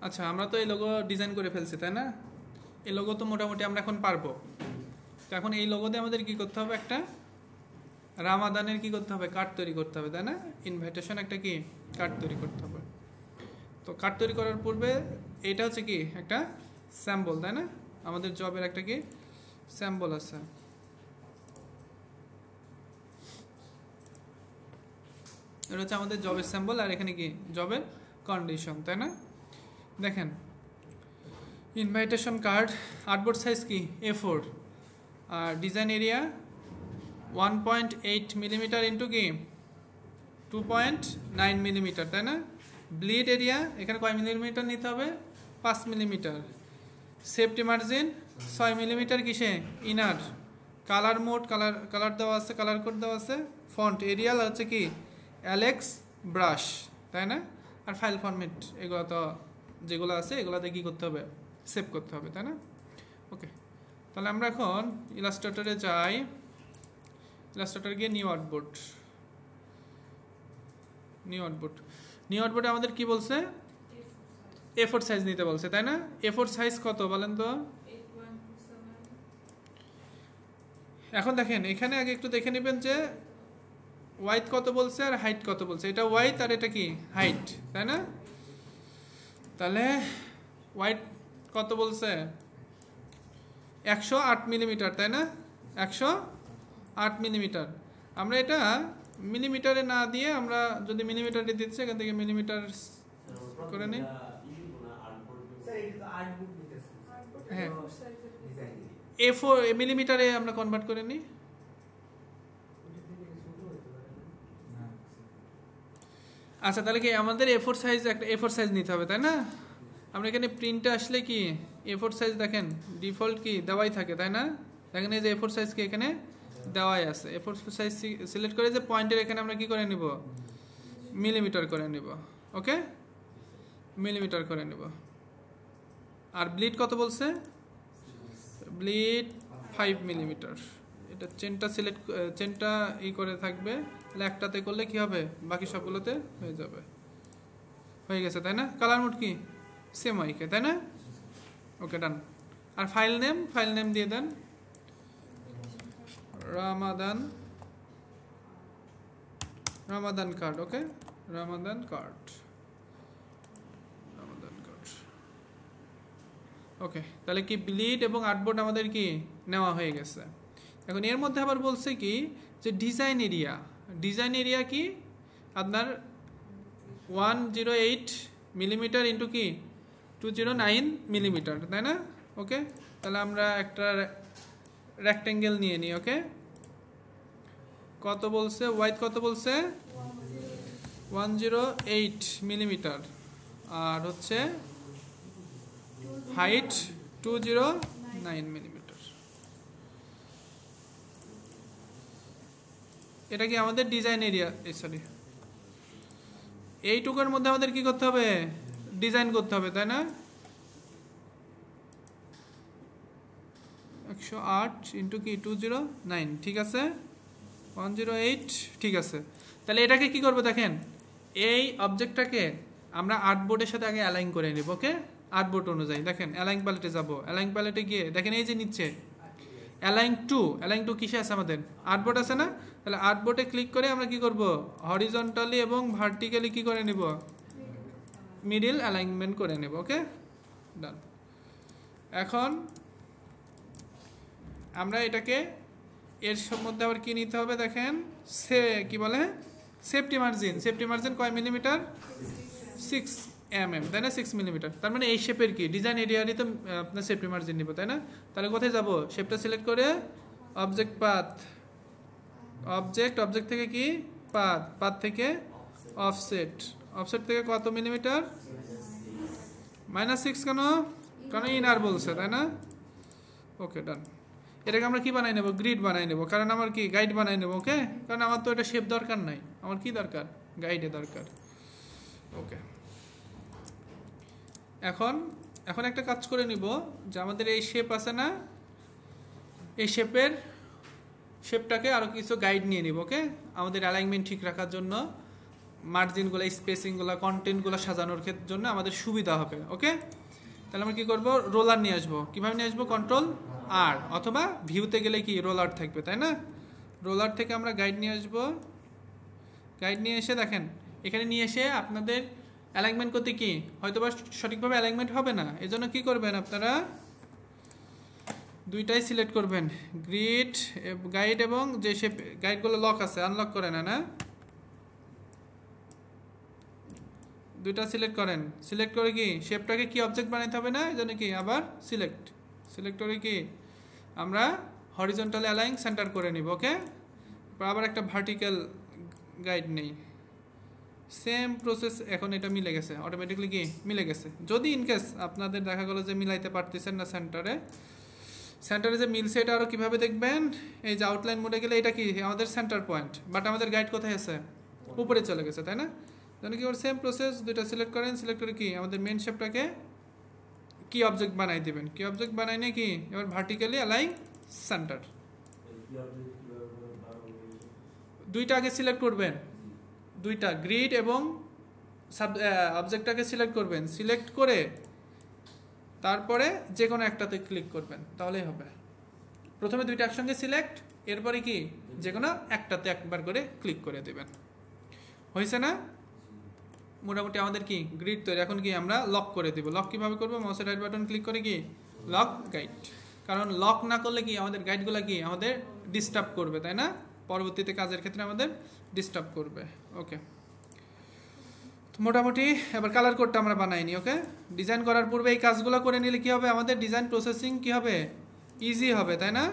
আচ্ছা, আমরা তো এই লোগো ডিজাইন করে ফেলছি, তাই না? এই লোগো তো মোটামুটি আমরা এখন পারবো। তো এখন এই লোগো দিয়ে আমাদের কি করতে হবে? একটা রামাদানের কি করতে হবে? কার্ড তৈরি করতে হবে, তাই না? ইনভাইটেশন একটা কি কার্ড তৈরি করতে হবে। তো কার্ড তৈরি করার পূর্বে এটা হচ্ছে কি একটা স্যাম্পল, তাই না? আমাদের জবের একটা কি স্যাম্পল আছে। এটা হচ্ছে আমাদের জবের স্যাম্পল, আর এখানে কি জবের কন্ডিশন, তাই না? দেখেন, ইনভাইটেশন কার্ড আর্টবোর্ড সাইজ কি A4, আর ডিজাইন এরিয়া 1.8 মিলিমিটার ইন্টু কি 2.9 মিলিমিটার, তাই না? ব্লিড এরিয়া এখানে কয় মিলিমিটার নিতে হবে? 5 মিলিমিটার। সেফটি মার্জিন 6 মিলিমিটার কিসে? ইনার। কালার মোড, কালার দেওয়া আছে, কালার কোড দেওয়া আছে। ফন্ট এরিয়াল হচ্ছে কি অ্যালেক্স ব্রাশ, তাই না? আর ফাইল ফরম্যাট এগুলো তো যেগুলো আছে এগুলোতে কী করতে হবে? সেভ করতে হবে, তাই না? ওকে, তাহলে আমরা এখন ইলাস্ট্রেটরে যাই। ইলাস্ট্রেটর গিয়ে নিউ আর্টবোর্ডে আমাদের কি বলছে? A4 সাইজ নিতে বলছে, তাই না? A4 সাইজ কত বলেন তো? এখন দেখেন, এখানে আগে একটু দেখে নেবেন যে ওয়াইড কত বলছে আর হাইট কত বলছে। এটা ওয়াইড আর এটা কি হাইট, তাই না? তাহলে ওয়াইড কত বলছে? 108 মিলিমিটার, তাই না? 108 মিলিমিটার। আমরা এটা মিলিমিটারে না দিয়ে আমরা যদি মিলিমিটারে দিচ্ছি, এখান থেকে মিলিমিটার করে নিই। হ্যাঁ, A4 মিলিমিটারে আমরা কনভার্ট করে নিই। আচ্ছা, তাহলে কি আমাদের A4 সাইজ একটা A4 সাইজ নিতে হবে, তাই না? আমরা এখানে প্রিন্টে আসলে কি A4 সাইজ দেখেন ডিফল্ট কি দেওয়াই থাকে, তাই না? দেখেন এই যে A4 সাইজ কি এখানে দেওয়াই আছে। A4 সাইজ সিলেক্ট করে যে পয়েন্টের এখানে আমরা কি করে নিব? মিলিমিটার করে নিব। ওকে, মিলিমিটার করে নিব। আর ব্লিড কত বলছে? Bleed 5 millimetre. এটা চেনটা করে থাকবে, তাহলে একটাতে করলে কি হবে? বাকি সবগুলোতে হয়ে যাবে। হয়ে গেছে, তাই না? কালার মোড কি সেম ওয়াইকে, তাই না? ওকে, ডান। আর ফাইল নেম দিয়ে দেন রামাদান কার্ড। ওকে, রামাদান কার্ড। ওকে, তাহলে কি ব্লিড এবং আর্টবোর্ড আমাদের কি নেওয়া হয়ে গেছে। এখন এর মধ্যে আবার বলছে কি যে ডিজাইন এরিয়া কি আপনার 108 মিলিমিটার ইন্টু কি 209 মিলিমিটার, তাই না? ওকে, তাহলে আমরা একটা রেক্টেঙ্গেল নিয়ে নিই। ওকে, কত বলছে? ওয়াইড কত বলছে? 108 মিলিমিটার, আর হচ্ছে হাইট 209 মিলিমিটার। এটা কি আমাদের ডিজাইন এরিয়া, সরি এইটুকুর মধ্যে আমাদের কি করতে হবে? ডিজাইন করতে হবে, তাই না? 108 ইন্টু কি 209, ঠিক আছে? 108, ঠিক আছে। তাহলে এটাকে কি করবো? দেখেন, এই অবজেক্টটাকে আমরা আর্টবোর্ডের সাথে আগে অ্যালাইন করে নিব। ওকে, আর্টবোর্ড অনুযায়ী দেখেন অ্যালাইন প্যালেটে যাব। অ্যালাইন প্যালেটে গিয়ে দেখেন এই যে নিচ্ছে অ্যালাইন টু কিসে আছে? আমাদের আর্টবোর্ড আছে না? তাহলে আর্টবোর্ডে ক্লিক করে আমরা কি করব? হরিজন্টালি এবং ভার্টিক্যালি কি করে নিব? মিডল অ্যালাইনমেন্ট করে নেব। ওকে, ডান। এখন আমরা এটাকে এর মধ্যে আবার কি নিতে হবে? দেখেন কি বলে সেফটি মার্জিন কয় মিলিমিটার? 6 mm, তাই না? 6 মিলিমিটার। তার মানে এই শেপের কি ডিজাইন এরিয়ারই তো আপনার সেফটি মার্জিন নিব, তাই না? তাহলে কোথায় যাব? শেপটা সিলেক্ট করে অবজেক্ট পাথ, অবজেক্ট থেকে কি পাথ থেকে অফসেট থেকে কত মিলিমিটার? -6। কেন? কারণ ইনার বলছে, তাই না? ওকে, ডান। এটাকে আমরা কি বানাই নেব? গ্রিড বানাই নেব, কারণ আমার কি গাইড বানাই নেব। ওকে, কারণ আমার তো এটা শেপ দরকার নাই, আমার কি দরকার? গাইডে দরকার। ওকে, এখন একটা কাজ করে নিব যে আমাদের এই শেপ আছে না, এই শেপটাকে আরো কিছু গাইড নিয়ে নিব। ওকে, আমাদের অ্যালাইনমেন্ট ঠিক রাখার জন্য মার্জিনগুলো, স্পেসিংগুলো, কন্টেন্টগুলো সাজানোর জন্য আমাদের সুবিধা হবে। ওকে, তাহলে আমরা কী করবো, রোলার নিয়ে আসবো। কীভাবে নিয়ে আসবো, কন্ট্রোল আর, অথবা ভিউতে গেলে কি রোলার থাকবে, তাই না? রোলার থেকে আমরা গাইড নিয়ে আসবো। গাইড নিয়ে এসে দেখেন এখানে নিয়ে এসে আপনাদের অ্যালাইনমেন্ট করতে কি হয়তোবা সঠিকভাবে অ্যালাইনমেন্ট হবে না, এজন্য কি করবেন আপনারা দুইটাই সিলেক্ট করবেন, গ্রিড গাইড এবং যে শেপ গাইডগুলো লক আছে আনলক করে না, দুইটা সিলেক্ট করেন। সিলেক্ট করে কি শেপটাকে কি অবজেক্ট বানাইতে হবে না, এজন্য কি আবার সিলেক্ট করে কি আমরা হরিজন্টালি অ্যালাইন সেন্টার করে নিব। ওকে, আবার একটা ভার্টিক্যাল গাইড নেই, সেম প্রসেস। এখন এটা মিলে গেছে, অটোমেটিকলি কি মিলে গেছে। যদি ইনকেস আপনাদের দেখা গেলো যে মিলাইতে পারতেছেন না সেন্টারে যে মিলছে, এটা আরও কীভাবে দেখবেন, এই যে আউটলাইন মোডে গেলে এটা কি আমাদের সেন্টার পয়েন্ট, বাট আমাদের গাইড কোথায় আছে, উপরে চলে গেছে, তাই না? তাহলে কি ওর সেম প্রসেস, দুইটা সিলেক্ট করেন। সিলেক্ট করে কি আমাদের মেন শেপটাকে কি অবজেক্ট বানাই দিবেন, কি অবজেক্ট বানাই নিয়ে কি এবার ভার্টিক্যালি অ্যালাইন সেন্টার। দুইটা আগে সিলেক্ট করবেন, দুইটা গ্রিড এবং অবজেক্টটাকে সিলেক্ট করবেন। সিলেক্ট করে তারপরে যে কোনো একটাতে ক্লিক করবেন, তাহলেই হবে। প্রথমে দুইটা একসঙ্গে সিলেক্ট, এরপরে কি যে কোনো একটাতে একবার করে ক্লিক করে দেবেন। হয়েছে না? মোটামুটি আমাদের কি গ্রিড তৈরি। এখন কি আমরা লক করে দিব। লক কিভাবে করবো, মাউসের রাইট বাটন ক্লিক করে কি লক গাইড। কারণ লক না করলে কি আমাদের গাইডগুলো কি আমাদের ডিস্টার্ব করবে, তাই না? পরবর্তীতে কাজের ক্ষেত্রে আমাদের ডিস্টার্ব করবে। ওকে, মোটামুটি এবার কালার কোডটা আমরা বানাইনি। ওকে, ডিজাইন করার পূর্বে এই কাজগুলো করে নিলে কি হবে, আমাদের ডিজাইন প্রসেসিং কি হবে, ইজি হবে, তাই না?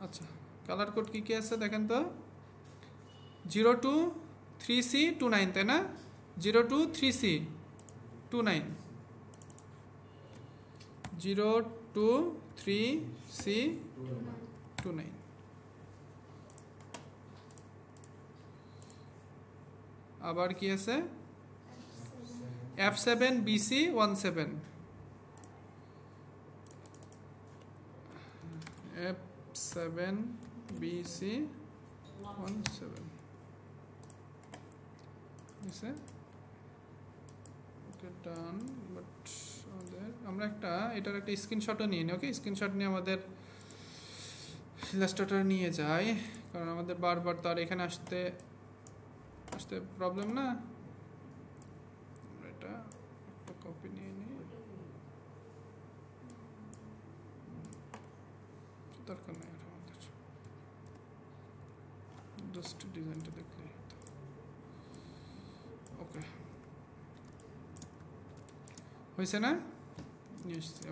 আচ্ছা, কালার কোড কি কি আছে দেখেন তো, 023C29, তাই না? 023C29, 023C29। আবার কি আছে, F7BC17, F7BC17 আছে। ওকে, ডান। বাট আমরা এটার একটা স্ক্রিনশটও নিয়ে নিই। ওকে, স্ক্রিনশট নিয়ে আমাদের ইলাস্ট্রেটর নিয়ে যাই, কারণ আমাদের বারবার তো আর এখানে আসতে প্রবলেম না। এটা একটা কপি নিয়ে নিই, দরকার নেই আর আমাদের, জাস্ট ডিজাইনটা দেখলেই হতো। ওকে, হয়েছে না?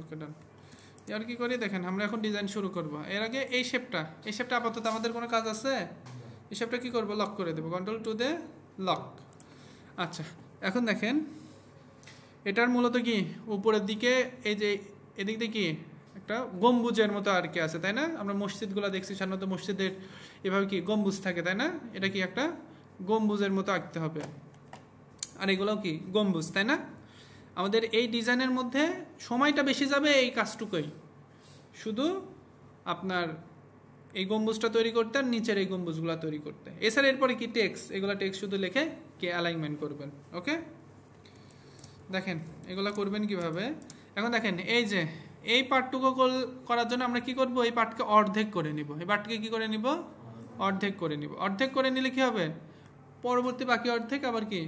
ওকে, ডান। আর কি করি দেখেন, আমরা এখন ডিজাইন শুরু করব। এর আগে এই শেপটা আপাতত আমাদের কোনো কাজ আছে, এই শেপটা কি করব, লক করে দেবো, কন্ট্রোল টু দে লক। আচ্ছা, এখন দেখেন এটার মূলত কি উপরের দিকে এই যে এদিক দিয়ে কি একটা গম্বুজের মতো আর কি আছে, তাই না? আমরা মসজিদগুলো দেখছি, সাধারণত মসজিদের এভাবে কি গম্বুজ থাকে, তাই না? এটা কি একটা গম্বুজের মতো আঁকতে হবে, আর এগুলোও কি গম্বুজ, তাই না? আমাদের এই ডিজাইনের মধ্যে সময়টা বেশি যাবে এই কাজটুকুই, শুধু আপনার এই গম্বুজটা তৈরি করতে আর নিচের এই গম্বুজগুলো তৈরি করতে। এছাড়া এরপরে কি টেক্সট, এগুলো টেক্সট শুধু লিখে কে অ্যালাইনমেন্ট করবেন। ওকে, দেখেন এগুলো করবেন কিভাবে। এখন দেখেন এই যে এই পার্টটুকু করার জন্য আমরা কি করব, এই পার্টকে অর্ধেক করে নিব। এই পার্টকে কি করে নিব, অর্ধেক করে নিব। অর্ধেক করে নিলে কি হবে, পরবর্তী বাকি অর্ধেক আবার কি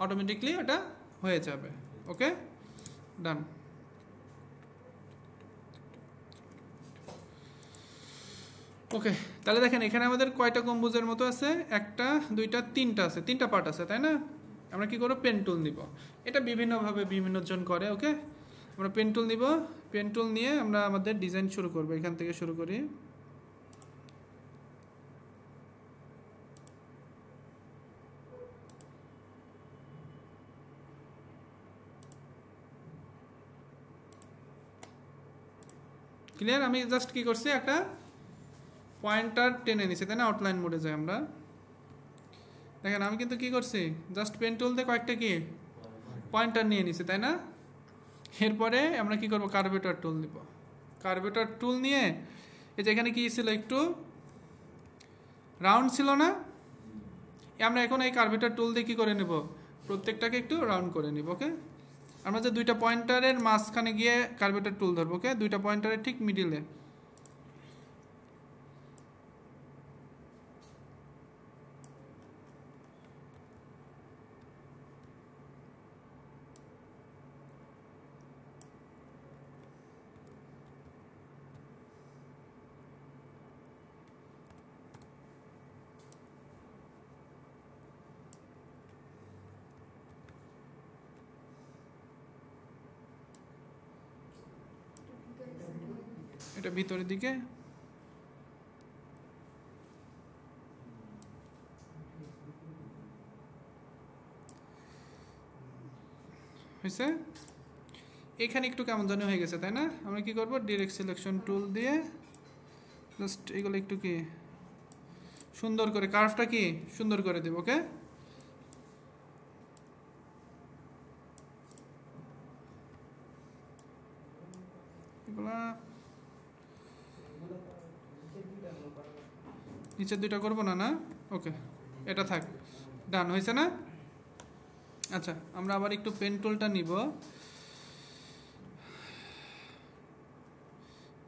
অটোমেটিকলি ওটা হয়ে যাবে। ওকে, ডান। ওকে, তাহলে দেখেন এখানে আমাদের কয়টা গম্বুজের মতো আছে, একটা দুইটা তিনটা আছে, তিনটা পার্ট আছে, তাই না? আমরা কি করব, পেন টুল নিব। এটা বিভিন্নভাবে বিভিন্নজন করে। ওকে, আমরা পেন টুল নিব। পেন টুল নিয়ে আমরা আমাদের ডিজাইন শুরু করব। এখান থেকে শুরু করি। ক্লিয়ার? আমি জাস্ট কি করছি, একটা পয়েন্টার টেনে নিছি, তাই না? আউটলাইন মোডে যাই আমরা। দেখেন আমি কিন্তু কি করছি, জাস্ট পেন টুল দিয়ে কয়েকটা কি পয়েন্টার নিয়ে নিছি, তাই না? এরপরে আমরা কি করব, কার্ভেটর টুল নিব। কার্ভেটর টুল নিয়ে এই যে এখানে কি ছিল, একটু রাউন্ড ছিল না, আমরা এখন এই কার্ভেটার টুল দিয়ে কী করে নেব, প্রত্যেকটাকে একটু রাউন্ড করে নিব। ওকে, আমরা যে দুইটা পয়েন্টারের মাঝখানে গিয়ে কার্ভেটার টুল ধরবো। ওকে, দুইটা পয়েন্টারের ঠিক মিডিলে। এটা ভিতরের দিকে হয়েছে। এখানে একটু কেমন জানি হয়ে গেছে, তাই না? আমরা কি করব, ডিরেক্ট সিলেকশন টুল দিয়ে জাস্ট এগুলো একটু কি সুন্দর করে কার্ভটা কি সুন্দর করে দেব। ওকে, এগুলা নিচের দুইটা করবো না, না? ওকে, এটা থাক, ডান হয়েছে না? আচ্ছা, আমরা আবার একটু পেন টুলটা নিব।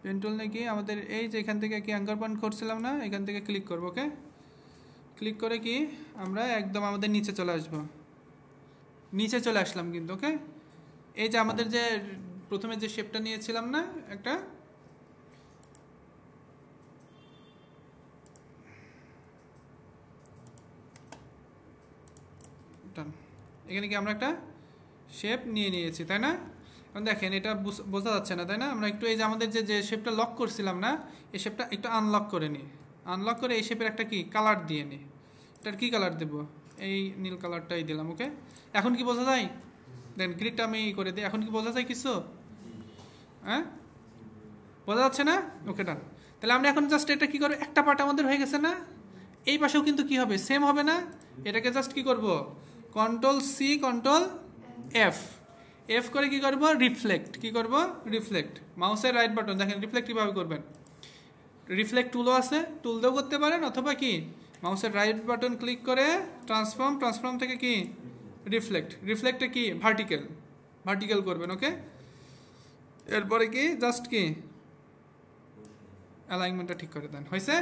পেন টুল নিয়ে কি আমাদের এই যে এখান থেকে কি অ্যাঙ্কার পয়েন্ট করছিলাম না, এখান থেকে ক্লিক করব। ওকে, ক্লিক করে কি আমরা একদম আমাদের নিচে চলে আসব। নিচে চলে আসলাম কিন্তু। ওকে, এই যে আমাদের যে প্রথমে যে শেপটা নিয়েছিলাম না একটা, এখানে কি আমরা একটা শেপ নিয়ে নিয়েছি, তাই না? এখন দেখেন এটা বোঝা যাচ্ছে না, তাই না? আমরা একটু এই যে আমাদের যে শেপটা লক করছিলাম না, এই শেপটা একটু আনলক করে নিই। আনলক করে এই শেপের একটা কি কালার দিয়ে নিই। এটার কি কালার দেব, এই নীল কালারটাই দিলাম। ওকে, এখন কি বোঝা যায়? দেন গ্রিডটা আমি করে দিই। এখন কি বোঝা যায় কিছু? হ্যাঁ, বোঝা যাচ্ছে না? ওকে, ডান। তাহলে আমরা এখন জাস্ট এটা কি করবো, একটা পার্ট আমাদের হয়ে গেছে না? এই পাশেও কিন্তু কি হবে, সেম হবে না? এটাকে জাস্ট কি করব, control C control F, F করে কি করব, রিফ্লেক্ট। কি করব, রিফ্লেক্ট। মাউসের রাইট বাটন দেখেন, রিফ্লেক্ট কীভাবে করবেন, রিফ্লেক্ট টুলও আছে, টুল দিয়েও করতে পারেন, অথবা কি মাউসের রাইট বাটন ক্লিক করে ট্রান্সফর্ম, ট্রান্সফর্ম থেকে কি রিফ্লেক্ট, রিফ্লেক্টে কি ভার্টিক্যাল, ভার্টিক্যাল করবেন। ওকে, এরপরে কি জাস্ট কি অ্যালাইনমেন্টটা ঠিক করে দেন। হয়েছে?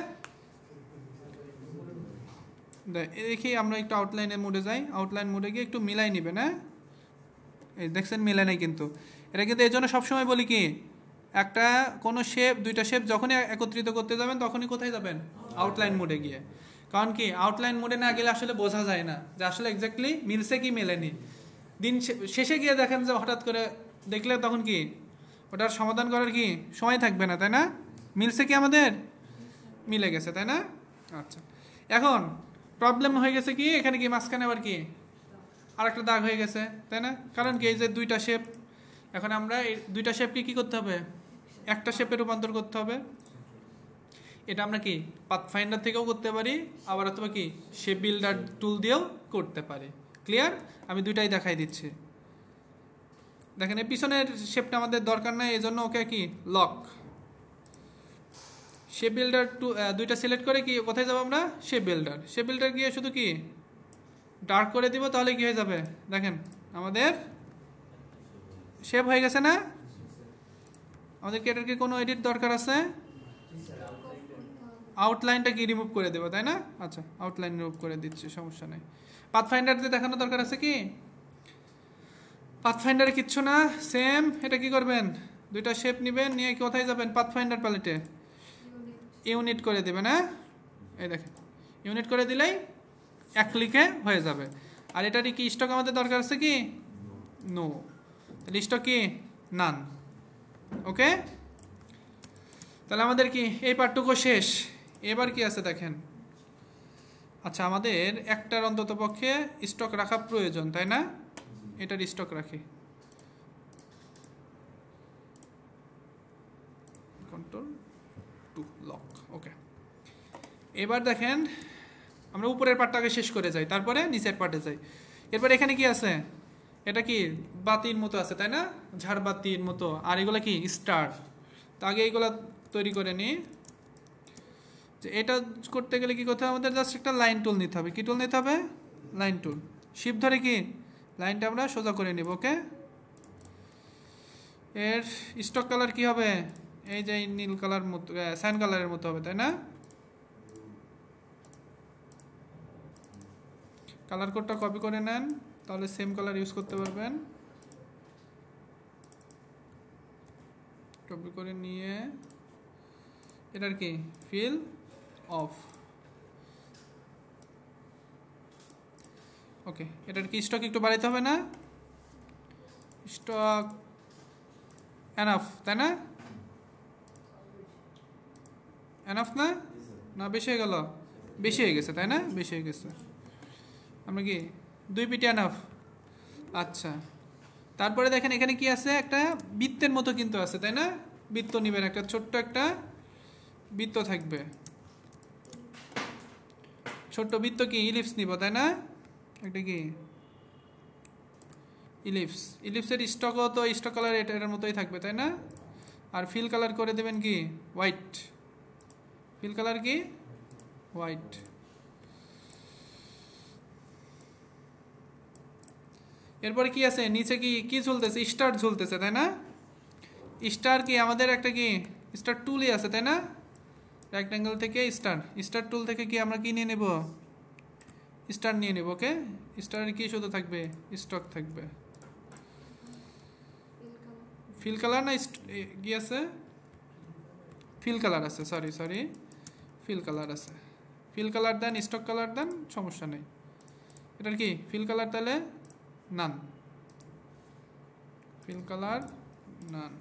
দেখি আমরা একটু আউটলাইনের মোডে যাই। আউটলাইন মোডে গিয়ে একটু মিলাই নেবেন। হ্যাঁ, এই দেখছেন মিলাই নাই কিন্তু। এটা কিন্তু এই জন্য সবসময় বলি কি, একটা কোনো শেপ, দুইটা শেপ যখনই একত্রিত করতে যাবেন তখনই কোথায় যাবেন, আউটলাইন মোডে গিয়ে। কারণ কি আউটলাইন মোডে না গেলে আসলে বোঝা যায় না যে আসলে এক্স্যাক্টলি মিলছে কি মেলেনি। দিন শেষে গিয়ে দেখেন যে হঠাৎ করে দেখলে তখন কি ওটার সমাধান করার কি সময় থাকবে না, তাই না? মিলছে কি আমাদের, মিলে গেছে, তাই না? আচ্ছা, এখন প্রবলেম হয়ে গেছে কি, এখানে কি মাঝখানে আবার কি আরেকটা দাগ হয়ে গেছে, তাই না? কারণ কি এই যে দুইটা শেপ, এখন আমরা এই দুইটা শেপকে কি করতে হবে, একটা শেপে রূপান্তর করতে হবে। এটা আমরা কি পাথফাইন্ডার থেকেও করতে পারি, আবার অথবা কি শেপ বিল্ডার টুল দিয়েও করতে পারি। ক্লিয়ার? আমি দুইটাই দেখাই দিচ্ছি। দেখেন এই পিছনের শেপটা আমাদের দরকার নাই, এই জন্য ওকে কি লক। শেপ বিল্ডার দুইটা সিলেক্ট করে কি কোথায় যাবো আমরা, শেপ বিল্ডার। শেপ বিল্ডার গিয়ে শুধু কি ডার্ক করে দিব, তাহলে কি হয়ে যাবে, দেখেন আমাদের শেপ হয়ে গেছে না? আমাদের কি এটার কি কোনো এডিট দরকার আছে? আউটলাইনটা কি রিমুভ করে দেবো, তাই না? আচ্ছা, আউটলাইন রিমুভ করে দিচ্ছি, সমস্যা নেই। পাথফাইন্ডার দিয়ে দেখানো দরকার আছে কি? পাথফাইন্ডারে কিচ্ছু না, সেম। এটা কি করবেন, দুইটা শেপ নেবেন, নিয়ে কোথায় যাবেন, পাথফাইন্ডার প্যালেটে ইউনিট করে দেবেন। হ্যাঁ, এই দেখেন ইউনিট করে দিলেই এক ক্লিকে হয়ে যাবে। আর এটারই কি স্টক আমাদের দরকার আছে কি, নো, তাহলে স্টক কি নান। ওকে, তাহলে আমাদের কি এই পার্টটুকু শেষ। এবার কি আছে দেখেন, আচ্ছা আমাদের একটার অন্তত পক্ষে স্টক রাখা প্রয়োজন, তাই না? এটার স্টক রাখি, কন্ট্রোল টু লক। ওকে, এবার দেখেন আমরা উপরের পার্টটাকে শেষ করে যাই, তারপরে নিচের পার্টে যাই। এরপর এখানে কি আছে, এটা কি বাতির মতো আছে, তাই না? ঝাড়বাতির মতো। আর এগুলো কি স্টার। তো আগে এইগুলা তৈরি করে নিই। যে এটা করতে গেলে কি করতে হবে, আমাদের জাস্ট একটা লাইন টুল নিতে হবে। কি টুল নিতে হবে? Line tool. শিফট ধরে কি লাইনটা আমরা সোজা করে নিব। ওকে, এর স্টক কালার কি হবে? এই যে নীল কালার মতো, সাইন কালারের মতো হবে, তাই না? কালার কোডটা কপি করে নেন, তাহলে সেম কালার ইউজ করতে পারবেন। কপি করে নিয়ে এটার কি ফিল অফ। ওকে, এটার কি স্টক একটু বাড়াইতে হবে না? স্টক এনাফ, তাই না? এনাফ না? না বেশি হয়ে গেল? বেশি হয়ে গেছে, তাই না? বেশি হয়ে গেছে। আমরা কি 2 পিটি এনাফ? আচ্ছা, তারপরে দেখেন এখানে কি আছে, একটা বৃত্তের মতো কিন্তু আছে, তাই না? বৃত্ত নিবেন, একটা ছোট্ট একটা বৃত্ত থাকবে। ছোট্ট বৃত্ত কি ইলিপস নিব, তাই না? একটা কি ইলিপস। ইলিপসের স্টকও তো স্টক কালার এটার মতোই থাকবে, তাই না? আর ফিল কালার করে দেবেন কি হোয়াইট। ফিল কালার কি হোয়াইট। এরপরে কি আছে নিচে, কি কি ঝুলতেছে? স্টার ঝুলতেছে, তাই না? স্টার কি আমাদের একটা কি স্টার টুলই আছে, তাই না? রেক্ট্যাঙ্গেল থেকে স্টার টুল থেকে কি আমরা কি নিয়ে নেব? স্টার নিয়ে নেব। ওকে, স্টারের কি শুধু থাকবে? স্টক থাকবে। ফিল কালার না কি আছে? ফিল কালার আছে, সরি ফিল কালার আছে। ফিল কালার দেন, স্টক কালার দেন, সমস্যা নেই। এটার কি ফিল কালার তাহলে নান। ফিল কালার নান।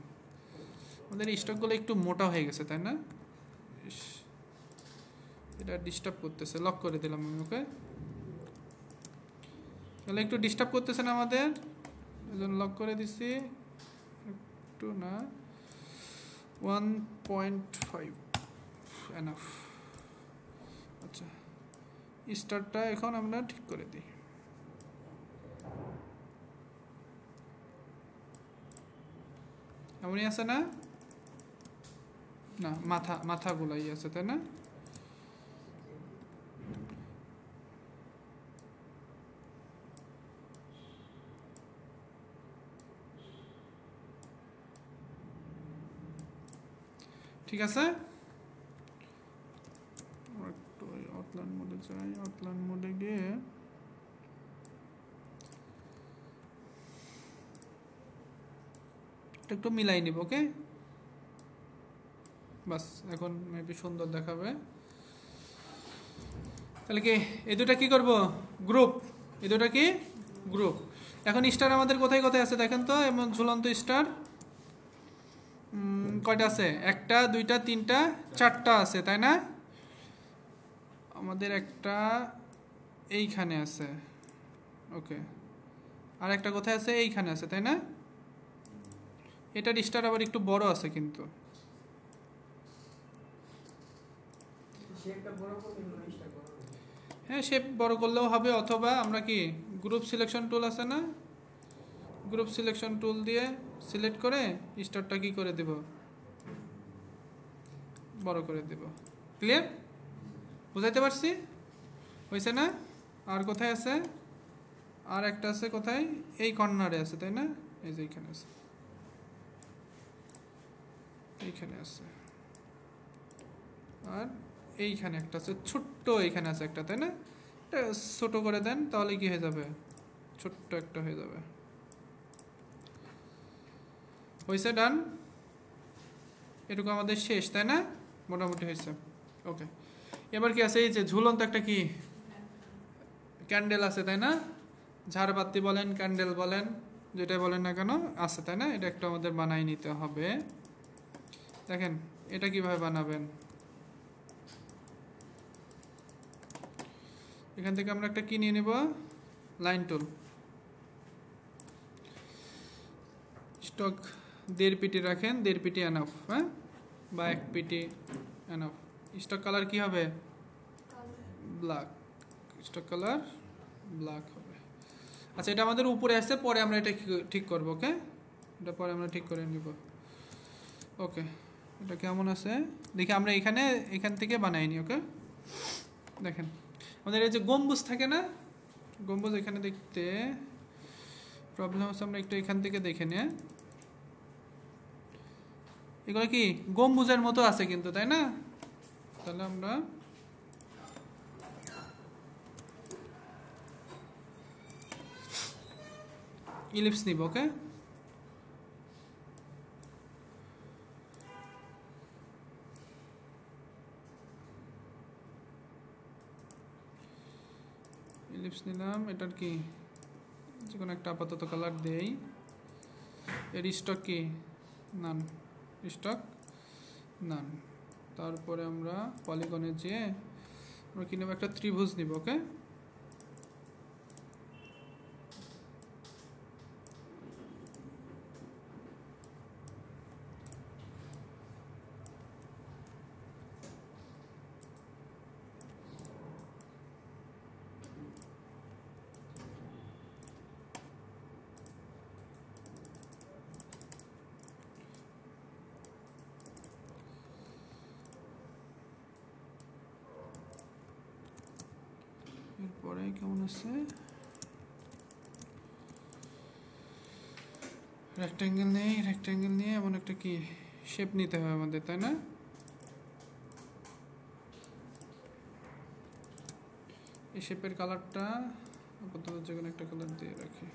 আমাদের স্টকগুলো একটু মোটা হয়ে গেছে, তাই না? এটা ডিস্টার্ব করতেছে, লক করে দিলাম আমি। ওকে, তাহলে একটু ডিস্টার্ব করতেছে না আমাদের, এজন্য লক করে দিচ্ছি। একটু না, 1.5 এনাফ। আচ্ছা, স্টারটা এখন আমরা ঠিক করে দিই। এমনই আছে না? না, মাথাগুলাই আছে, তাই না? ঠিক আছে, একটু আউটলাইন মোডে যাই। আউটলাইন মোডে গিয়ে একটু মিলাই নিব। ওকে, বাস এখন মেবি সুন্দর দেখাবে। তাহলে কি এই দুটা কি করব? গ্রুপ। এই দুটা কি গ্রুপ। এখন স্টার আমাদের কোথায় কোথায় আছে দেখেন তো। এমন ঝুলন্ত স্টার কয়টা আছে? 1টা 2টা 3টা 4টা আছে, তাই না? আমাদের একটা এইখানে আছে। ওকে, আর একটা কোথায় আছে? এইখানে আছে, তাই না? এটার স্টার আবার একটু বড় আছে কিন্তু। হ্যাঁ, শেপ বড় করলেও হবে, অথবা আমরা কি গ্রুপ সিলেকশন টুল আছে না? গ্রুপ সিলেকশন টুল দিয়ে সিলেক্ট করে স্টারটা কি করে দেব? বড় করে দেব। ক্লিয়ার? বুঝাইতে পারছি? হয়েছে না? আর কোথায় আছে? আর একটা আছে কোথায়? এই কর্নারে আছে, তাই না? এই যে এইখানে আছে, এইখানে আছে। আর এইখানে একটা আছে ছোট্ট, এইখানে আছে একটা, তাই না? এটা ছোট করে দেন, তাহলে কি হয়ে যাবে? ছোট্ট একটা হয়ে যাবে। হয়েছে? ডান। এটুকু আমাদের শেষ, তাই না? মোটামুটি হয়েছে। ওকে, এবার কি আছে? এই যে ঝুলন্ত একটা কি ক্যান্ডেল আছে, তাই না? ঝাড়বাতি বলেন, ক্যান্ডেল বলেন, যেটাই বলেন না কেন আছে, তাই না? এটা একটা আমাদের বানাই নিতে হবে। দেখেন এটা কিভাবে বানাবেন। এখান থেকে আমরা একটা কি নিয়ে নেব? Line tool. স্টক 1.5 পিটি রাখেন, 1.5 পিটি এনাফ, হ্যাঁ, বা 1 পিটি এনাফ। স্টক কালার কি হবে? ব্ল্যাক। স্টক কালার ব্ল্যাক হবে। আচ্ছা, এটা আমাদের উপরে আসছে, পরে আমরা এটা ঠিক করব। ওকে, এটা পরে আমরা ঠিক করে নিব। ওকে, এটা কেমন আছে দেখি আমরা এখান থেকে বানাইনি। ওকে দেখেন আমাদের এই যে গম্বুজ থাকে না, গম্বুজ এখানে দেখতে প্রবলেম হচ্ছে, আমরা একটু এখান থেকে দেখে নিয়ে, এগুলো কি গম্বুজের মতো আছে কিন্তু, তাই না? তাহলে আমরা ইলিপস নিব। ওকে ইলিপস নিলাম, এটার কি যে কোনো একটা আপাতত কালার দেই। এর স্টক কি নান, স্টক নান। তারপরে আমরা পলিগনে যেয়ে আমরা কি নেব, একটা ত্রিভুজ নিব। ওকে এরপরে কেমন আছে, রেক্ট্যাঙ্গেল নেই, রেক্ট্যাঙ্গেল নিয়ে এমন একটা কি শেপ নিতে হবে আমাদের, তাই না? এই শেপের কালারটা আপাতত যে কোনো একটা কালার দিয়ে রাখি।